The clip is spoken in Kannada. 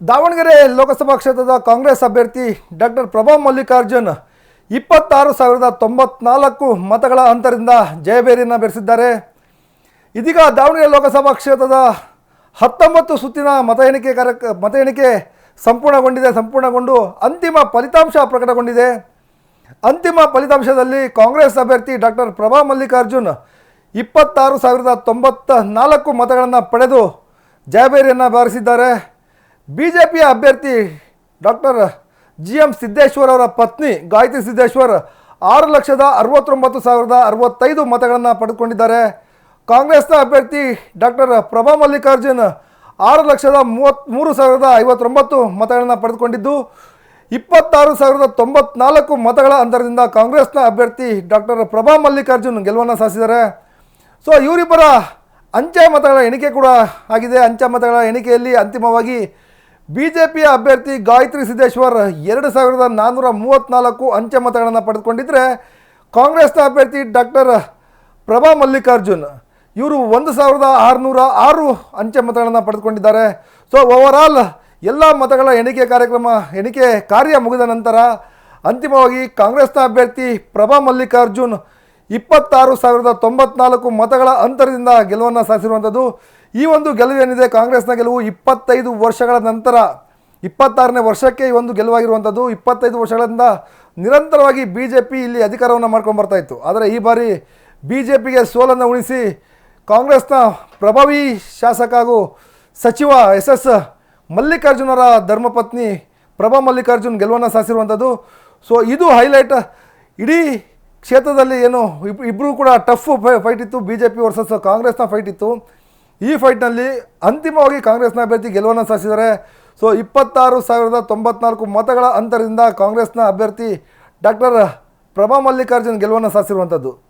ದಾವಣಗೆರೆ ಲೋಕಸಭಾ ಕ್ಷೇತ್ರದ ಕಾಂಗ್ರೆಸ್ ಅಭ್ಯರ್ಥಿ ಡಾಕ್ಟರ್ ಪ್ರಭಾ ಮಲ್ಲಿಕಾರ್ಜುನ್ 26,094 ಮತಗಳ ಅಂತರದಿಂದ ಜಯಬೇರಿಯನ್ನು ಬೆರೆಸಿದ್ದಾರೆ. ಇದೀಗ ದಾವಣಗೆರೆ ಲೋಕಸಭಾ ಕ್ಷೇತ್ರದ 19 ಸುತ್ತಿನ ಮತ ಎಣಿಕೆ ಸಂಪೂರ್ಣಗೊಂಡು ಅಂತಿಮ ಫಲಿತಾಂಶ ಪ್ರಕಟಗೊಂಡಿದೆ. ಅಂತಿಮ ಫಲಿತಾಂಶದಲ್ಲಿ ಕಾಂಗ್ರೆಸ್ ಅಭ್ಯರ್ಥಿ ಡಾಕ್ಟರ್ ಪ್ರಭಾ ಮಲ್ಲಿಕಾರ್ಜುನ್ 26,094 ಮತಗಳನ್ನು ಪಡೆದು ಜಯಬೇರಿಯನ್ನು ಬಾರಿಸಿದ್ದಾರೆ. ಬಿಜೆಪಿಯ ಅಭ್ಯರ್ಥಿ ಡಾಕ್ಟರ್ GM ಸಿದ್ದೇಶ್ವರ್ ಅವರ ಪತ್ನಿ ಗಾಯತ್ರಿ ಸಿದ್ದೇಶ್ವರ್ 6,69,065 ಮತಗಳನ್ನು ಪಡೆದುಕೊಂಡಿದ್ದಾರೆ. ಕಾಂಗ್ರೆಸ್ನ ಅಭ್ಯರ್ಥಿ ಡಾಕ್ಟರ್ ಪ್ರಭಾ ಮಲ್ಲಿಕಾರ್ಜುನ್ 6,33,059 ಮತಗಳನ್ನು ಪಡೆದುಕೊಂಡಿದ್ದು 26,094 ಮತಗಳ ಅಂತರದಿಂದ ಕಾಂಗ್ರೆಸ್ನ ಅಭ್ಯರ್ಥಿ ಡಾಕ್ಟರ್ ಪ್ರಭಾ ಮಲ್ಲಿಕಾರ್ಜುನ್ ಗೆಲುವನ್ನು ಸಾಧಿಸಿದ್ದಾರೆ. ಸೊ ಇವರಿಬ್ಬರ ಅಂಚೆ ಮತಗಳ ಎಣಿಕೆ ಕೂಡ ಆಗಿದೆ. ಅಂಚೆ ಮತಗಳ ಎಣಿಕೆಯಲ್ಲಿ ಅಂತಿಮವಾಗಿ ಬಿಜೆಪಿಯ ಅಭ್ಯರ್ಥಿ ಗಾಯತ್ರಿ ಸಿದ್ದೇಶ್ವರ್ 2,434 ಅಂಚೆ ಮತಗಳನ್ನು ಪಡೆದುಕೊಂಡಿದ್ದರೆ ಕಾಂಗ್ರೆಸ್ನ ಅಭ್ಯರ್ಥಿ ಡಾಕ್ಟರ್ ಪ್ರಭಾ ಮಲ್ಲಿಕಾರ್ಜುನ್ ಇವರು 1,606 ಅಂಚೆ ಮತಗಳನ್ನು ಪಡೆದುಕೊಂಡಿದ್ದಾರೆ. ಸೊ ಓವರಾಲ್ ಎಲ್ಲ ಮತಗಳ ಎಣಿಕೆ ಕಾರ್ಯ ಮುಗಿದ ನಂತರ ಅಂತಿಮವಾಗಿ ಕಾಂಗ್ರೆಸ್ನ ಅಭ್ಯರ್ಥಿ ಪ್ರಭಾ ಮಲ್ಲಿಕಾರ್ಜುನ್ 26,094 ಮತಗಳ ಅಂತರದಿಂದ ಗೆಲುವನ್ನು ಸಾಧಿಸಿರುವಂಥದ್ದು. ಈ ಒಂದು ಗೆಲುವೇನಿದೆ ಕಾಂಗ್ರೆಸ್ನ ಗೆಲುವು 25 ವರ್ಷಗಳ ನಂತರ 26ನೇ ವರ್ಷಕ್ಕೆ ಈ ಒಂದು ಗೆಲುವಾಗಿರುವಂಥದ್ದು. 25 ವರ್ಷಗಳಿಂದ ನಿರಂತರವಾಗಿ BJP ಇಲ್ಲಿ ಅಧಿಕಾರವನ್ನು ಮಾಡ್ಕೊಂಡು ಬರ್ತಾ ಇತ್ತು. ಆದರೆ ಈ ಬಾರಿ BJPಗೆ ಸೋಲನ್ನು ಉಣಿಸಿ ಕಾಂಗ್ರೆಸ್ನ ಪ್ರಭಾವಿ ಶಾಸಕ ಹಾಗೂ ಸಚಿವ SS ಮಲ್ಲಿಕಾರ್ಜುನರ ಧರ್ಮಪತ್ನಿ ಪ್ರಭಾ ಮಲ್ಲಿಕಾರ್ಜುನ್ ಗೆಲುವನ್ನು ಸಾಧಿಸಿರುವಂಥದ್ದು. ಸೊ ಇದು ಹೈಲೈಟ್. ಇಡೀ ಕ್ಷೇತ್ರದಲ್ಲಿ ಏನು ಇಬ್ಬರು ಕೂಡ ಟಫ್ ಫೈಟ್ ಇತ್ತು. BJP ವರ್ಸಸ್ ಕಾಂಗ್ರೆಸ್ನ ಫೈಟ್ ಇತ್ತು. ಈ ಫೈಟ್ನಲ್ಲಿ ಅಂತಿಮವಾಗಿ ಕಾಂಗ್ರೆಸ್ನ ಅಭ್ಯರ್ಥಿ ಗೆಲುವನ್ನು ಸಾಧಿಸಿದ್ದಾರೆ. ಸೊ 26,094 ಮತಗಳ ಅಂತರದಿಂದ ಕಾಂಗ್ರೆಸ್ನ ಅಭ್ಯರ್ಥಿ ಡಾಕ್ಟರ್ ಪ್ರಭಾ ಮಲ್ಲಿಕಾರ್ಜುನ್ ಗೆಲುವನ್ನು ಸಾಧಿಸಿರುವಂಥದ್ದು.